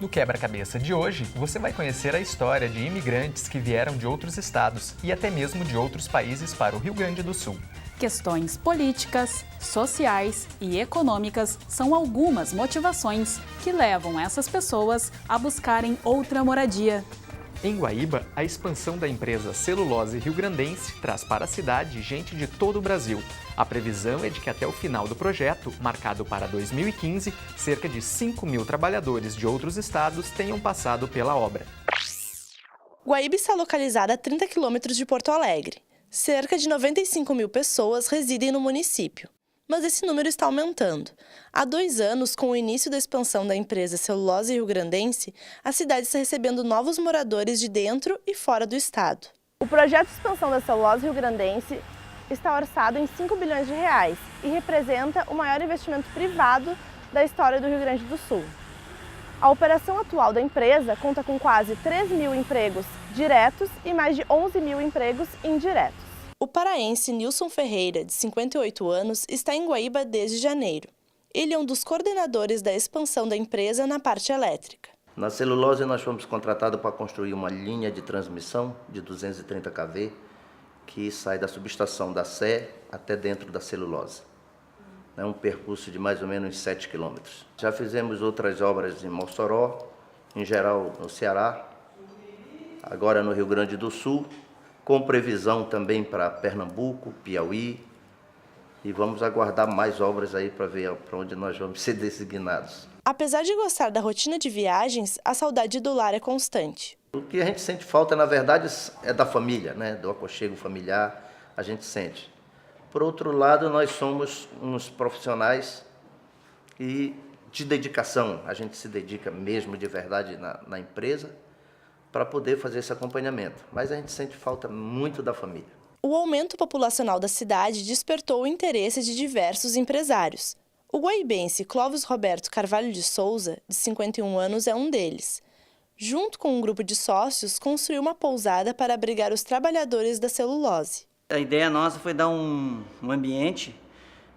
No quebra-cabeça de hoje, você vai conhecer a história de imigrantes que vieram de outros estados e até mesmo de outros países para o Rio Grande do Sul. Questões políticas, sociais e econômicas são algumas motivações que levam essas pessoas a buscarem outra moradia. Em Guaíba, a expansão da empresa Celulose Riograndense traz para a cidade gente de todo o Brasil. A previsão é de que até o final do projeto, marcado para 2015, cerca de 5.000 trabalhadores de outros estados tenham passado pela obra. Guaíba está localizada a 30 quilômetros de Porto Alegre. Cerca de 95.000 pessoas residem no município. Mas esse número está aumentando. Há 2 anos, com o início da expansão da empresa Celulose Riograndense, a cidade está recebendo novos moradores de dentro e fora do estado. O projeto de expansão da Celulose Riograndense está orçado em 5 bilhões de reais e representa o maior investimento privado da história do Rio Grande do Sul. A operação atual da empresa conta com quase 3.000 empregos diretos e mais de 11.000 empregos indiretos. O paraense Nilson Ferreira, de 58 anos, está em Guaíba desde janeiro. Ele é um dos coordenadores da expansão da empresa na parte elétrica. Na celulose, nós fomos contratados para construir uma linha de transmissão de 230 kV que sai da subestação da Sé até dentro da celulose. É um percurso de mais ou menos 7 quilômetros. Já fizemos outras obras em Mossoró, em geral no Ceará, agora no Rio Grande do Sul, com previsão também para Pernambuco, Piauí, e vamos aguardar mais obras aí para ver para onde nós vamos ser designados. Apesar de gostar da rotina de viagens, a saudade do lar é constante. O que a gente sente falta, na verdade, é da família, né? Do aconchego familiar, a gente sente. Por outro lado, nós somos uns profissionais e de dedicação, a gente se dedica mesmo de verdade na empresa, para poder fazer esse acompanhamento. Mas a gente sente falta muito da família. O aumento populacional da cidade despertou o interesse de diversos empresários. O guaibense Clóvis Roberto Carvalho de Souza, de 51 anos, é um deles. Junto com um grupo de sócios, construiu uma pousada para abrigar os trabalhadores da celulose. A ideia nossa foi dar um ambiente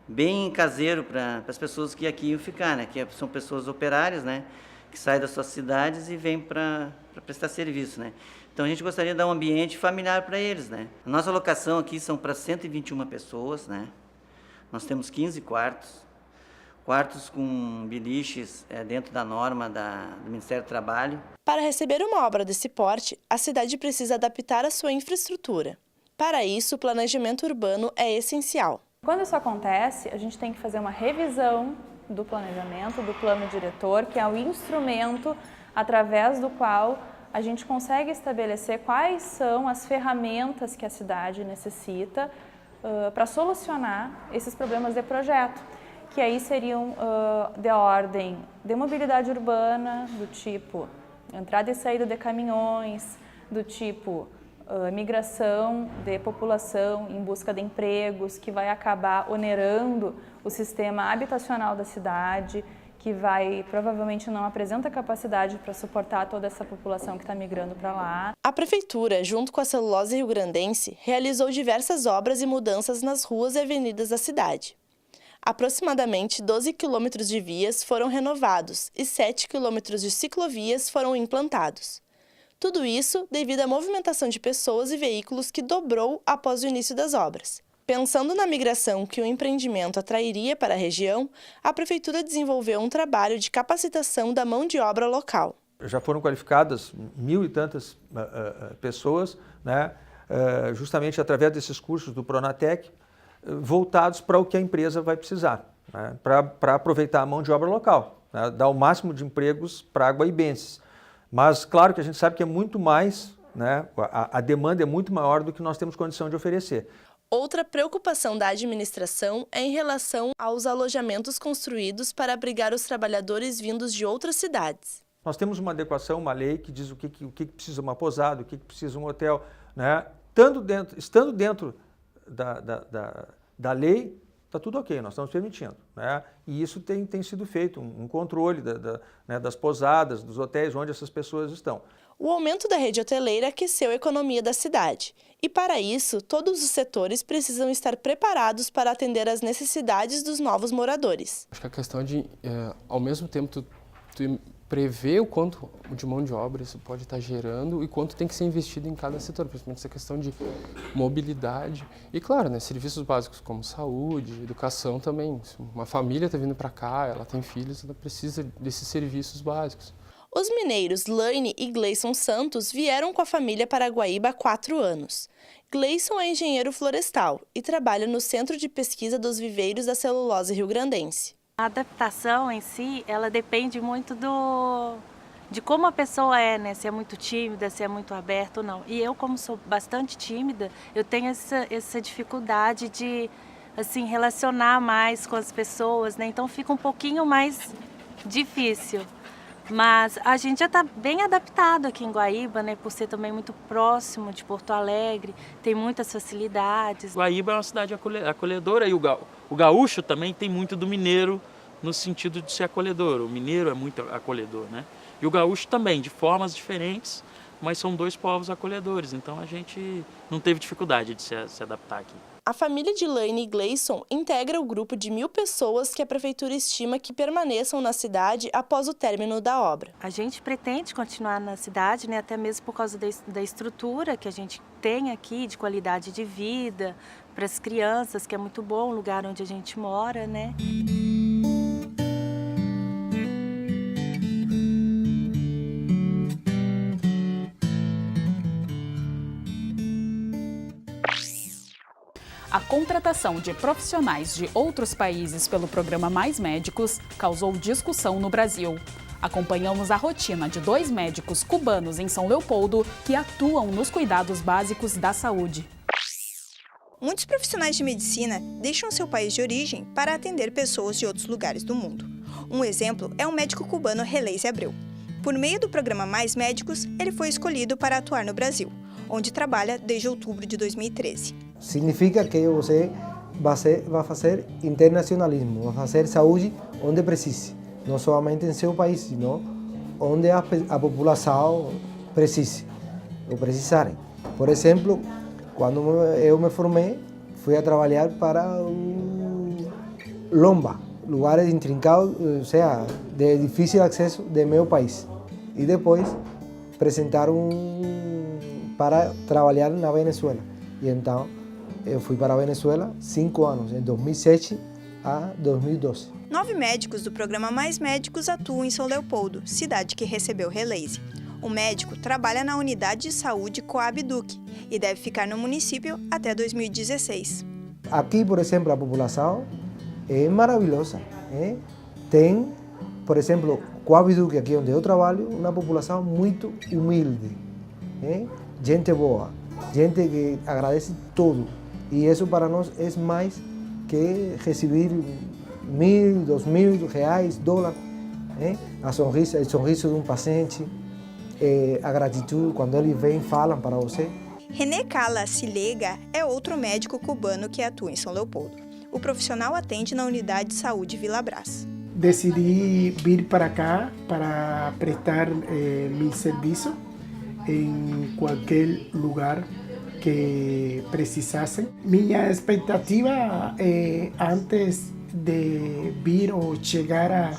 bem caseiro para as pessoas que aqui iam ficar, né? Que são pessoas operárias, né? Que saem das suas cidades e vêm para prestar serviço, né? Então a gente gostaria de dar um ambiente familiar para eles, né? A nossa locação aqui são para 121 pessoas, né? Nós temos 15 quartos com biliches dentro da norma do Ministério do Trabalho. Para receber uma obra desse porte, a cidade precisa adaptar a sua infraestrutura. Para isso, o planejamento urbano é essencial. Quando isso acontece, a gente tem que fazer uma revisão do planejamento, do plano diretor, que é o instrumento através do qual a gente consegue estabelecer quais são as ferramentas que a cidade necessita para solucionar esses problemas de projeto, que aí seriam de ordem de mobilidade urbana, do tipo entrada e saída de caminhões, do tipo migração de população em busca de empregos, que vai acabar onerando o sistema habitacional da cidade, que provavelmente não apresenta capacidade para suportar toda essa população que está migrando para lá. A Prefeitura, junto com a Celulose Riograndense, realizou diversas obras e mudanças nas ruas e avenidas da cidade. Aproximadamente 12 quilômetros de vias foram renovados e 7 quilômetros de ciclovias foram implantados. Tudo isso devido à movimentação de pessoas e veículos que dobrou após o início das obras. Pensando na migração que o empreendimento atrairia para a região, a Prefeitura desenvolveu um trabalho de capacitação da mão de obra local. Já foram qualificadas 1.000 e tantas pessoas, né, justamente através desses cursos do Pronatec, voltados para o que a empresa vai precisar, né, para aproveitar a mão de obra local, né, dar o máximo de empregos para guaibenses. Mas, claro que a gente sabe que é muito mais, né, a demanda é muito maior do que nós temos condição de oferecer. Outra preocupação da administração é em relação aos alojamentos construídos para abrigar os trabalhadores vindos de outras cidades. Nós temos uma adequação, uma lei que diz o que precisa uma pousada, o que precisa um hotel, né? Estando dentro da lei, está tudo ok, nós estamos permitindo, né? E isso tem sido feito, um controle né, das pousadas, dos hotéis onde essas pessoas estão. O aumento da rede hoteleira aqueceu a economia da cidade. E para isso, todos os setores precisam estar preparados para atender às necessidades dos novos moradores. Acho que a questão de, ao mesmo tempo, tu prever o quanto de mão de obra isso pode estar gerando e quanto tem que ser investido em cada setor, principalmente essa questão de mobilidade. E claro, né, serviços básicos como saúde, educação também. Se uma família está vindo para cá, ela tem filhos, ela precisa desses serviços básicos. Os mineiros Laine e Gleison Santos vieram com a família para Guaíba há 4 anos. Gleison é engenheiro florestal e trabalha no Centro de Pesquisa dos Viveiros da Celulose Rio-Grandense. A adaptação em si, ela depende muito de como a pessoa é, né? Se é muito tímida, se é muito aberta ou não. E eu, como sou bastante tímida, eu tenho essa dificuldade de, assim, relacionar mais com as pessoas, né? Então fica um pouquinho mais difícil. Mas a gente já está bem adaptado aqui em Guaíba, né? Por ser também muito próximo de Porto Alegre, tem muitas facilidades. Guaíba é uma cidade acolhedora e o gaúcho também tem muito do mineiro no sentido de ser acolhedor. O mineiro é muito acolhedor, né? E o gaúcho também, de formas diferentes, mas são 2 povos acolhedores. Então a gente não teve dificuldade de se adaptar aqui. A família de Laine e Gleison integra o grupo de 1.000 pessoas que a prefeitura estima que permaneçam na cidade após o término da obra. A gente pretende continuar na cidade, né, até mesmo por causa da estrutura que a gente tem aqui, de qualidade de vida, para as crianças, que é muito bom o lugar onde a gente mora, né? A contratação de profissionais de outros países pelo programa Mais Médicos causou discussão no Brasil. Acompanhamos a rotina de 2 médicos cubanos em São Leopoldo que atuam nos cuidados básicos da saúde. Muitos profissionais de medicina deixam seu país de origem para atender pessoas de outros lugares do mundo. Um exemplo é o médico cubano Releize Abreu. Por meio do programa Mais Médicos, ele foi escolhido para atuar no Brasil, onde trabalha desde outubro de 2013. Significa que você vai fazer internacionalismo, vai fazer saúde onde precise, não somente em seu país, sino onde a população precise ou precisarem. Por exemplo, quando eu me formei, fui a trabalhar para Lomba, lugares intrincados, ou seja, de difícil acesso do meu país. E depois apresentaram para trabalhar na Venezuela. E então eu fui para a Venezuela 5 anos, em 2007 a 2012. 9 médicos do programa Mais Médicos atuam em São Leopoldo, cidade que recebeu Releize. O médico trabalha na unidade de saúde Coab Duque e deve ficar no município até 2016. Aqui, por exemplo, a população é maravilhosa. Tem, por exemplo, Coab Duque, aqui onde eu trabalho, uma população muito humilde. Gente boa, gente que agradece tudo. E isso para nós é mais que receber 1.000, 2.000 reais, dólares. O sorriso de um paciente, a gratidão quando eles vêm e falam para você. René Cala Silega é outro médico cubano que atua em São Leopoldo. O profissional atende na unidade de saúde Vila Brás. Decidi vir para cá para prestar meu serviço em qualquer lugar que precisassem. Minha expectativa antes de vir ou chegar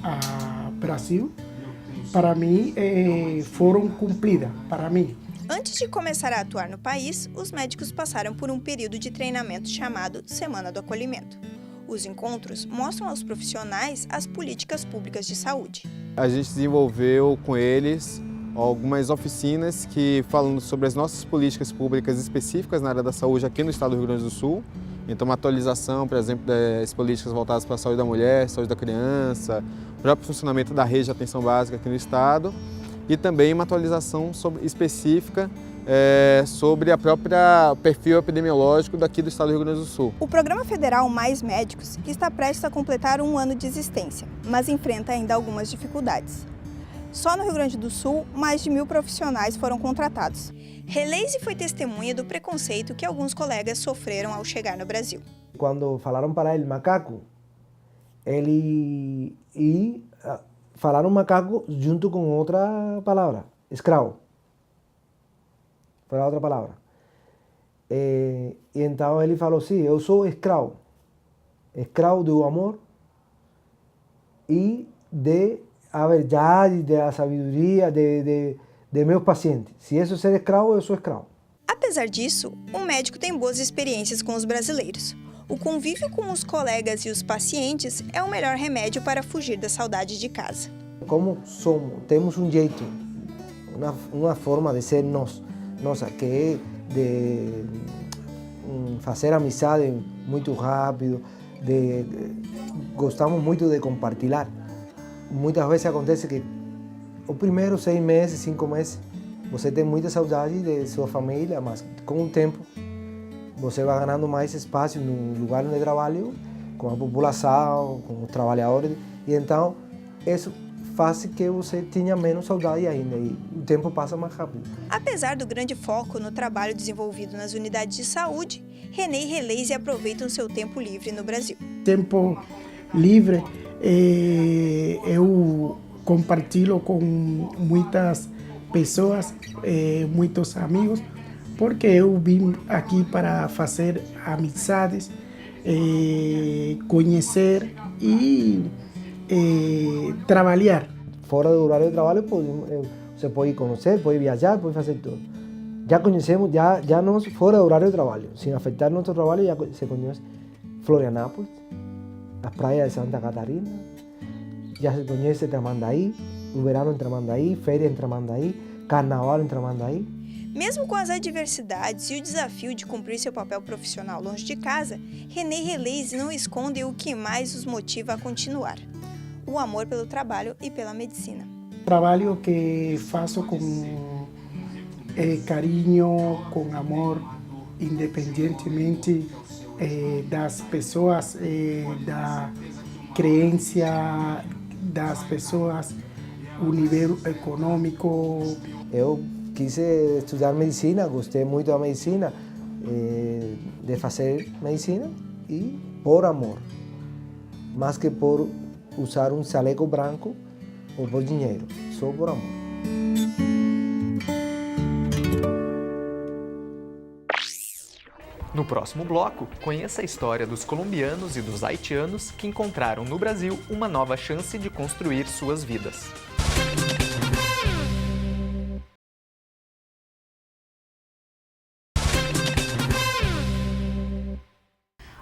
a Brasil, para mim, foram cumpridas, para mim. Antes de começar a atuar no país, os médicos passaram por um período de treinamento chamado Semana do Acolhimento. Os encontros mostram aos profissionais as políticas públicas de saúde. A gente desenvolveu com eles algumas oficinas que falam sobre as nossas políticas públicas específicas na área da saúde aqui no estado do Rio Grande do Sul. Então, uma atualização, por exemplo, das políticas voltadas para a saúde da mulher, saúde da criança, o próprio funcionamento da rede de atenção básica aqui no estado e também uma atualização específica sobre a própria perfil epidemiológico daqui do estado do Rio Grande do Sul. O Programa Federal Mais Médicos está prestes a completar 1 ano de existência, mas enfrenta ainda algumas dificuldades. Só no Rio Grande do Sul, mais de 1.000 profissionais foram contratados. Releize foi testemunha do preconceito que alguns colegas sofreram ao chegar no Brasil. Quando falaram para ele macaco, falaram macaco junto com outra palavra, escravo. Foi a outra palavra. E então ele falou assim, eu sou escravo. Escravo do amor e de a verdade, da sabedoria de meus pacientes. Se isso é ser escravo, eu sou escravo. Apesar disso, o médico tem boas experiências com os brasileiros. O convívio com os colegas e os pacientes é o melhor remédio para fugir da saudade de casa. Como somos, temos um jeito, uma forma de ser nossa, que é de fazer amizade muito rápido, gostamos muito de compartilhar. Muitas vezes acontece que os primeiros 6 meses, 5 meses, você tem muita saudade de sua família, mas com o tempo você vai ganhando mais espaço no lugar onde trabalho, com a população, com os trabalhadores, e então isso faz que você tenha menos saudade ainda e o tempo passa mais rápido. Apesar do grande foco no trabalho desenvolvido nas unidades de saúde, René e Releise aproveitam seu tempo livre no Brasil. Tempo livre eu compartilho com muitas pessoas, muitos amigos, porque eu vim aqui para fazer amizades, conhecer e trabalhar. Fora do horário de trabalho, você pode conhecer, pode viajar, pode fazer tudo. Já conhecemos, já nós, fora do horário de trabalho, sem afetar nosso trabalho, já se conhece Florianópolis, as praias de Santa Catarina, já se conhece Tramandaí, o verão em Tramandaí, férias em Tramandaí, carnaval em Tramandaí. Mesmo com as adversidades e o desafio de cumprir seu papel profissional longe de casa, René e Releise não escondem o que mais os motiva a continuar: o amor pelo trabalho e pela medicina. Trabalho que faço com carinho, com amor, independentemente das pessoas, da crença das pessoas, o nível econômico. Eu quis estudar medicina, gostei muito da medicina, de fazer medicina e por amor, mais que por usar um chaleco branco ou por dinheiro, só por amor. No próximo bloco, conheça a história dos colombianos e dos haitianos que encontraram no Brasil uma nova chance de construir suas vidas.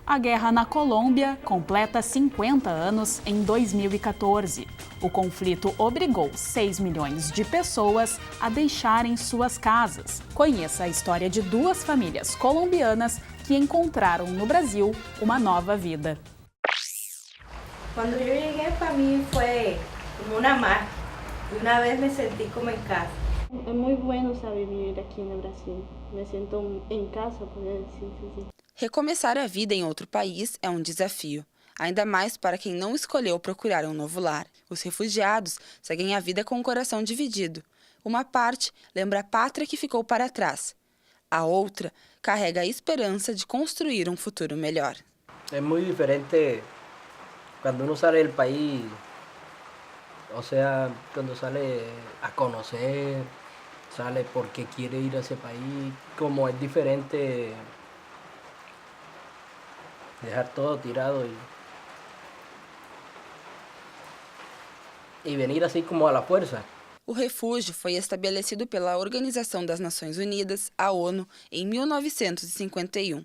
A guerra na Colômbia completa 50 anos em 2014. O conflito obrigou 6 milhões de pessoas a deixarem suas casas. Conheça a história de 2 famílias colombianas que encontraram no Brasil uma nova vida. Quando eu cheguei, para mim foi como uma mágica. De uma vez me senti como em casa. É muito bueno saber viver aqui no Brasil. Me sinto em casa, poder dizer assim. Recomeçar a vida em outro país é um desafio, ainda mais para quem não escolheu procurar um novo lar. Os refugiados seguem a vida com o coração dividido. Uma parte lembra a pátria que ficou para trás. A outra carrega a esperança de construir um futuro melhor. É muito diferente quando uno sale del país, o sea, quando sale a conocer, sale porque quiere ir a ese país, como es diferente dejar todo tirado e venir assim como a la fuerza. O refúgio foi estabelecido pela Organização das Nações Unidas, a ONU, em 1951.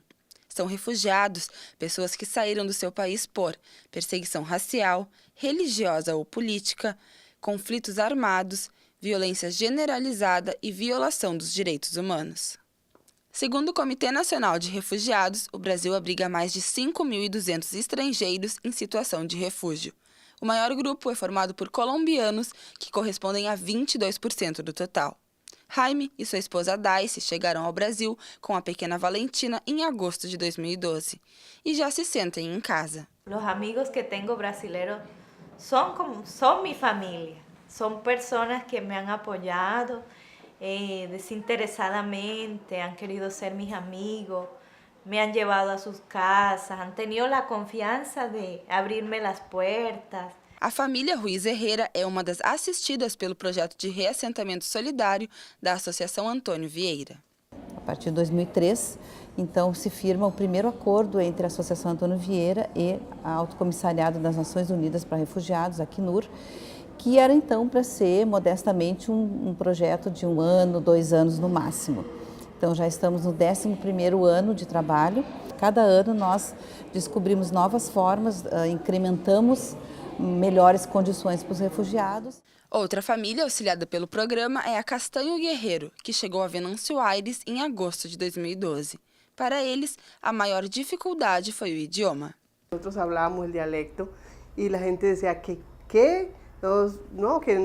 São refugiados pessoas que saíram do seu país por perseguição racial, religiosa ou política, conflitos armados, violência generalizada e violação dos direitos humanos. Segundo o Comitê Nacional de Refugiados, o Brasil abriga mais de 5.200 estrangeiros em situação de refúgio. O maior grupo é formado por colombianos, que correspondem a 22% do total. Jaime e sua esposa Daice chegaram ao Brasil com a pequena Valentina em agosto de 2012 e já se sentem em casa. Os amigos que tenho brasileiros são minha família. São pessoas que me han apoiado desinteresadamente, han querido ser mis amigos, me han llevado a sus casas, han tenido la confianza de abrirme las puertas. A família Ruiz Herrera é uma das assistidas pelo projeto de reassentamento solidário da Associação Antônio Vieira. A partir de 2003, então, se firma o primeiro acordo entre a Associação Antônio Vieira e o Alto Comissariado das Nações Unidas para Refugiados, a Acnur, que era então para ser modestamente um projeto de 1 ano, 2 anos no máximo. Então já estamos no 11º ano de trabalho. Cada ano nós descobrimos novas formas, incrementamos melhores condições para os refugiados. Outra família auxiliada pelo programa é a Castanho Guerreiro, que chegou a Venâncio Aires em agosto de 2012. Para eles, a maior dificuldade foi o idioma. Nós falávamos o dialecto e a gente dizia que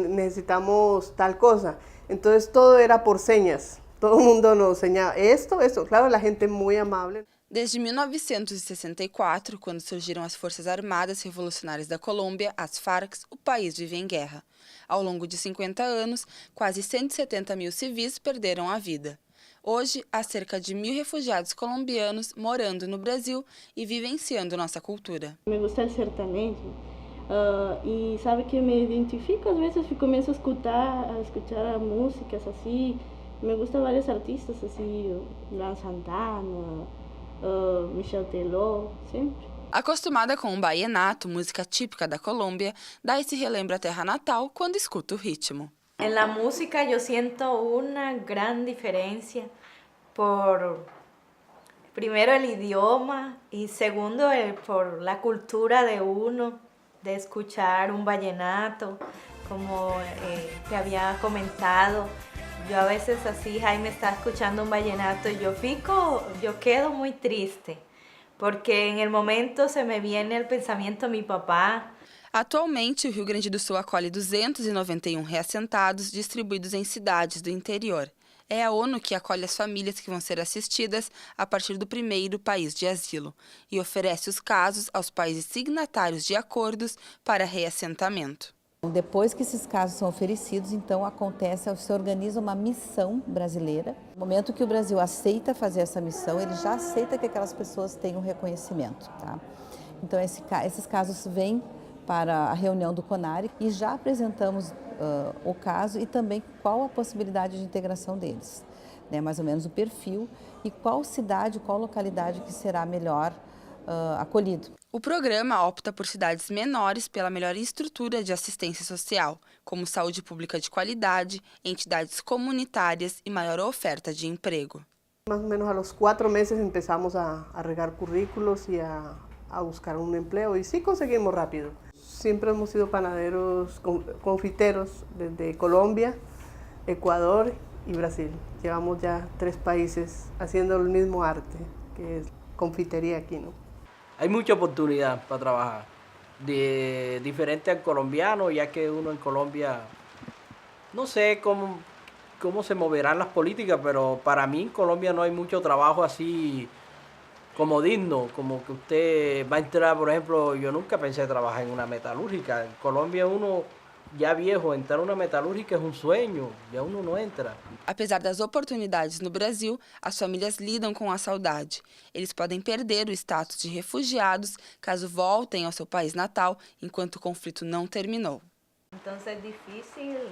necesitamos tal coisa. Então, todo era por señas. Todo mundo nos enseñaba esto. Claro, a gente é muito amável. Desde 1964, quando surgiram as Forças Armadas Revolucionárias da Colômbia, as FARC, o país vive em guerra. Ao longo de 50 anos, quase 170 mil civis perderam a vida. Hoje, há cerca de 1.000 refugiados colombianos morando no Brasil e vivenciando nossa cultura. Me gusta o sertanejo e sabe que me identifico, às vezes começo a escutar músicas assim. Me gustam vários artistas assim, Luan Santana, Michel Teló, sempre. Acostumada com o vallenato, música típica da Colômbia, Day se relembra a terra natal quando escuta o ritmo. En la música yo siento una gran diferencia por, primero, el idioma y segundo, por la cultura de uno, de escuchar un vallenato, como te había comentado. Yo a veces así, Jaime está escuchando un vallenato y yo quedo muy triste, porque en el momento se me viene al pensamiento mi papá. Atualmente, o Rio Grande do Sul acolhe 291 reassentados distribuídos em cidades do interior. É a ONU que acolhe as famílias que vão ser assistidas a partir do primeiro país de asilo e oferece os casos aos países signatários de acordos para reassentamento. Depois que esses casos são oferecidos, então se organiza uma missão brasileira. No momento que o Brasil aceita fazer essa missão, ele já aceita que aquelas pessoas tenham reconhecimento. Tá? Então esses casos vêm para a reunião do CONARE e já apresentamos o caso e também qual a possibilidade de integração deles, né? Mais ou menos o perfil e qual cidade, qual localidade que será melhor acolhido. O programa opta por cidades menores pela melhor estrutura de assistência social, como saúde pública de qualidade, entidades comunitárias e maior oferta de emprego. Mais ou menos a los 4 meses empezamos a regar currículos e a buscar um empleo e sí conseguimos rápido. Siempre hemos sido panaderos, confiteros desde Colombia, Ecuador y Brasil. Llevamos ya 3 países haciendo el mismo arte, que es confitería aquí, ¿no? Hay mucha oportunidad para trabajar, diferente al colombiano, ya que uno en Colombia, no sé cómo se moverán las políticas, pero para mí en Colombia no hay mucho trabajo así como digno, como que usted va a entrar, por ejemplo, yo nunca pensé trabajar en una metalúrgica. En Colombia uno já viejo, entrar numa metalúrgica é um sonho, já uno não entra. Apesar das oportunidades no Brasil, as famílias lidam com a saudade. Eles podem perder o status de refugiados caso voltem ao seu país natal enquanto o conflito não terminou. Então é difícil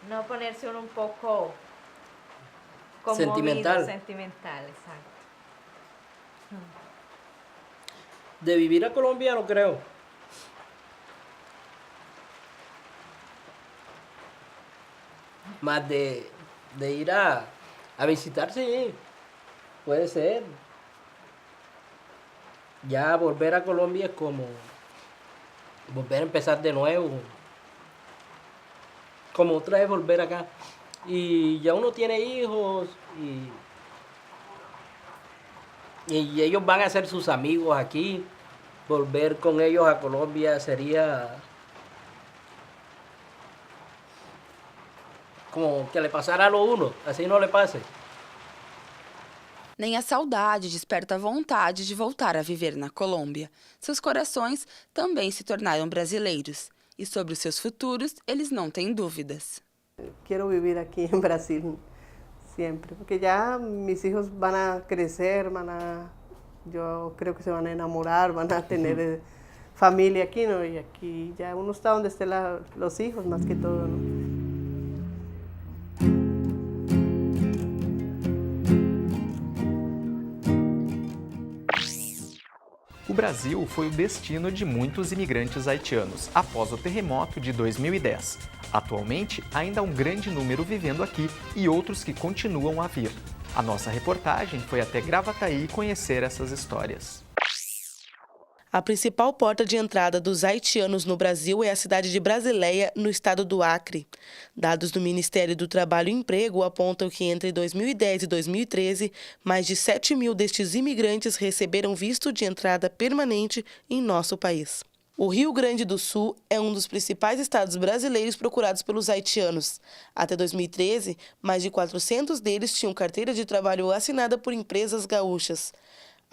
não ponerse um pouco sentimental, exato. De vivir a Colombia no creo. Mas de ir a visitar, sí, puede ser. Ya volver a Colombia es como volver a empezar de nuevo. Como otra vez volver acá. Y ya uno tiene hijos y ellos van a ser sus amigos aquí. Volver con ellos a Colombia sería como que le pasara a lo uno, assim não le passe. Nem a saudade desperta a vontade de voltar a viver na Colômbia. Seus corações também se tornaram brasileiros. E sobre os seus futuros, eles não têm dúvidas. Quero viver aqui em Brasil sempre, porque já mis hijos van a crecer, yo creo que se van a enamorar, van a tener familia aquí, ¿no? Y aquí ya uno está donde estén los hijos más que todo, ¿no? O Brasil foi o destino de muitos imigrantes haitianos após o terremoto de 2010. Atualmente, ainda há um grande número vivendo aqui e outros que continuam a vir. A nossa reportagem foi até Gravataí conhecer essas histórias. A principal porta de entrada dos haitianos no Brasil é a cidade de Brasileia, no estado do Acre. Dados do Ministério do Trabalho e Emprego apontam que entre 2010 e 2013, mais de 7 mil destes imigrantes receberam visto de entrada permanente em nosso país. O Rio Grande do Sul é um dos principais estados brasileiros procurados pelos haitianos. Até 2013, mais de 400 deles tinham carteira de trabalho assinada por empresas gaúchas.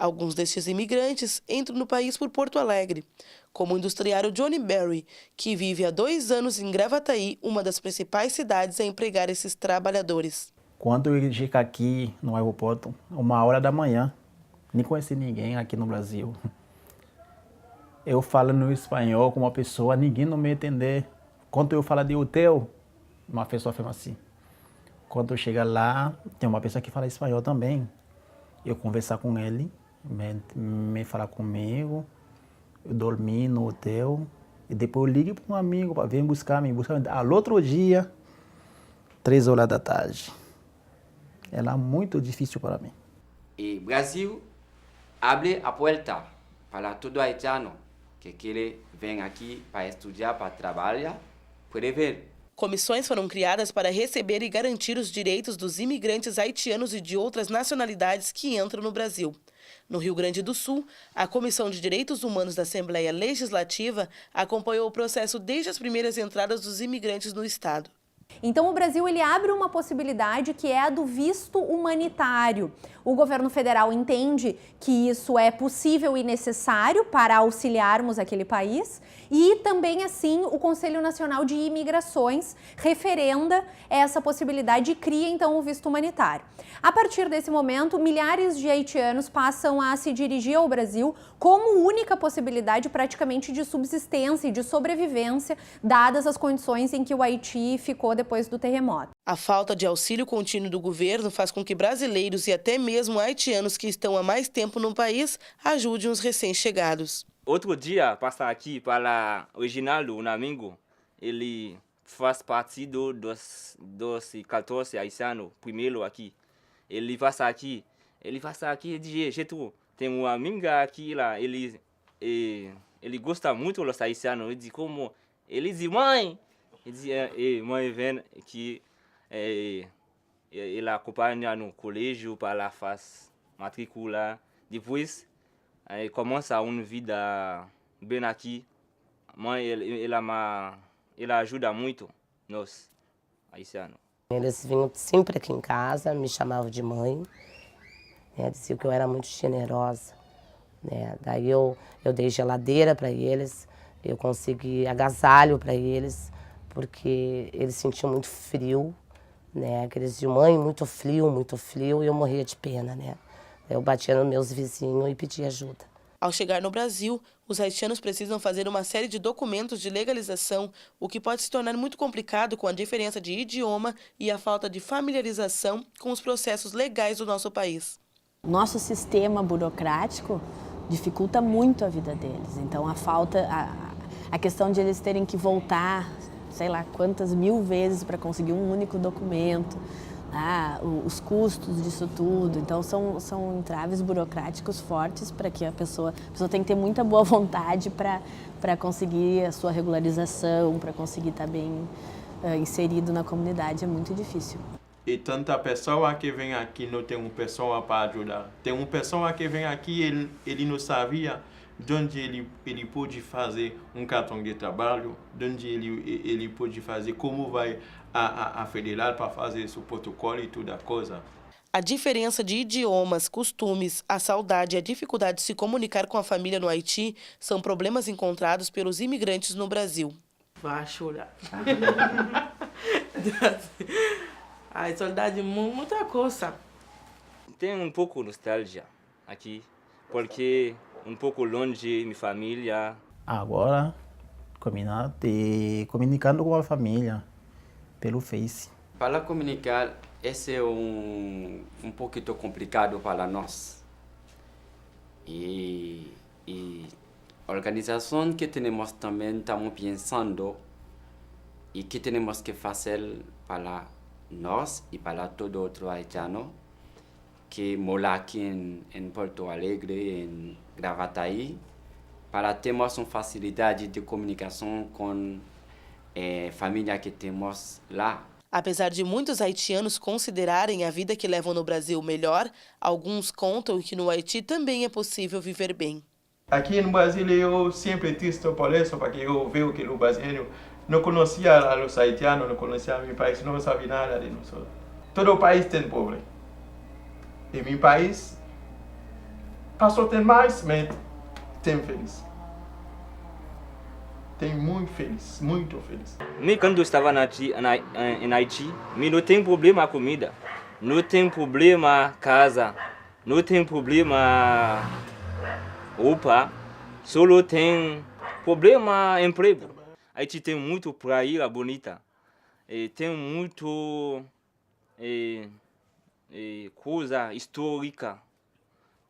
Alguns destes imigrantes entram no país por Porto Alegre, como o industriário Johnny Berry, que vive há 2 anos em Gravataí, uma das principais cidades a empregar esses trabalhadores. Quando eu cheguei aqui no aeroporto, 1h da manhã, nem conheci ninguém aqui no Brasil. Eu falo no espanhol com uma pessoa, ninguém não me entende. Quando eu falo de hotel, uma pessoa fala assim. Quando eu chego lá, tem uma pessoa que fala espanhol também. Eu conversar com ele, me falar comigo, eu dormi no hotel e depois eu ligo para um amigo para vir me buscar. No outro dia, 3h da tarde. Era muito difícil para mim. E Brasil abre a porta para todo haitiano que quer vir aqui para estudar, para trabalhar, pode ver. Comissões foram criadas para receber e garantir os direitos dos imigrantes haitianos e de outras nacionalidades que entram no Brasil. No Rio Grande do Sul, a Comissão de Direitos Humanos da Assembleia Legislativa acompanhou o processo desde as primeiras entradas dos imigrantes no estado. Então o Brasil ele abre uma possibilidade que é a do visto humanitário. O governo federal entende que isso é possível e necessário para auxiliarmos aquele país e também assim o Conselho Nacional de Imigrações referenda essa possibilidade e cria então o visto humanitário. A partir desse momento, milhares de haitianos passam a se dirigir ao Brasil como única possibilidade praticamente de subsistência e de sobrevivência, dadas as condições em que o Haiti ficou depois do terremoto. A falta de auxílio contínuo do governo faz com que brasileiros e até mesmo haitianos que estão há mais tempo no país ajudem os recém-chegados. Outro dia, passar aqui para o Reginaldo, um amigo, ele faz parte dos 14 haitianos, primeiro aqui. Ele passa aqui de jeito, tem uma amiga aqui lá, ele gosta muito dos haitianos, ele diz como, ele diz, mãe, mãe vem que ele acompanha no colégio para fazer matrícula, depois começa uma vida bem aqui. Mãe, ele ajuda muito nós, haitianos. Eles vinham sempre aqui em casa, me chamavam de mãe, né, diziam que eu era muito generosa. Né, daí eu dei geladeira para eles, eu consegui agasalho para eles, porque eles sentiam muito frio, né, que eles diziam, mãe, muito frio, e eu morria de pena, né. Eu batia nos meus vizinhos e pedia ajuda. Ao chegar no Brasil, os haitianos precisam fazer uma série de documentos de legalização, o que pode se tornar muito complicado com a diferença de idioma e a falta de familiarização com os processos legais do nosso país. Nosso sistema burocrático dificulta muito a vida deles. Então a questão de eles terem que voltar, sei lá quantas mil vezes para conseguir um único documento, os custos disso tudo, então são entraves burocráticos fortes para que a pessoa tem que ter muita boa vontade para conseguir a sua regularização, para conseguir estar bem inserido na comunidade, é muito difícil. E tanta pessoa que vem aqui não tem uma pessoa para ajudar. Tem uma pessoa que vem aqui, ele não sabia de onde ele pode fazer um cartão de trabalho, de onde ele pode fazer, como vai a federal para fazer esse protocolo e toda a coisa. A diferença de idiomas, costumes, a saudade e a dificuldade de se comunicar com a família no Haiti são problemas encontrados pelos imigrantes no Brasil. Vai chorar. Ai, saudade, muita coisa. Tem um pouco de nostalgia aqui, porque um pouco longe minha família. Agora, comunicando com a família pelo Face. Para comunicar, esse é um pouquinho complicado para nós. E E a organização que temos também estamos pensando e que temos que fazer para nós e para todo outro haitiano que mora aqui em Porto Alegre, em Gravataí, para termos uma facilidade de comunicação com a família que temos lá. Apesar de muitos haitianos considerarem a vida que levam no Brasil melhor, alguns contam que no Haiti também é possível viver bem. Aqui no Brasil eu sempre triste por isso, porque eu vejo que o brasileiro não conhecia os haitianos, não conhecia meu país, não sabia nada de nós. Todo o país tem problema. E meu país passou tem mais, mas tem feliz. Tem muito feliz, muito feliz. Quando eu estava em Haiti, não tem problema a comida, não tem problema casa, não tem problema roupa, só tem problema emprego. Haiti tem muito praia bonita, tem muito coisa histórica,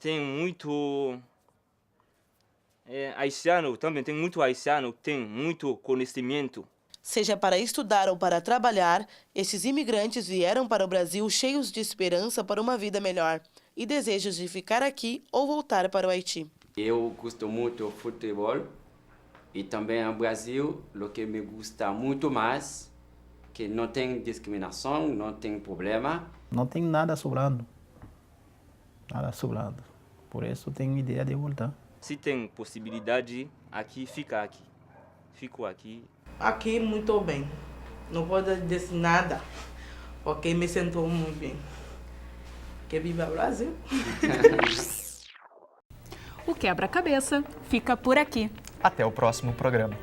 tem muito haitiano, também tem muito haitiano, tem muito conhecimento. Seja para estudar ou para trabalhar, esses imigrantes vieram para o Brasil cheios de esperança para uma vida melhor e desejos de ficar aqui ou voltar para o Haiti. Eu gosto muito do futebol e também no Brasil, o que me gusta muito mais, que não tem discriminação, não tem problema. Não tem nada sobrando. Nada sobrando. Por isso tenho ideia de voltar. Se tem possibilidade, aqui, fica aqui. Fico aqui. Aqui muito bem. Não pode dizer nada, porque me sinto muito bem. Que viva o Brasil! O Quebra-Cabeça fica por aqui. Até o próximo programa.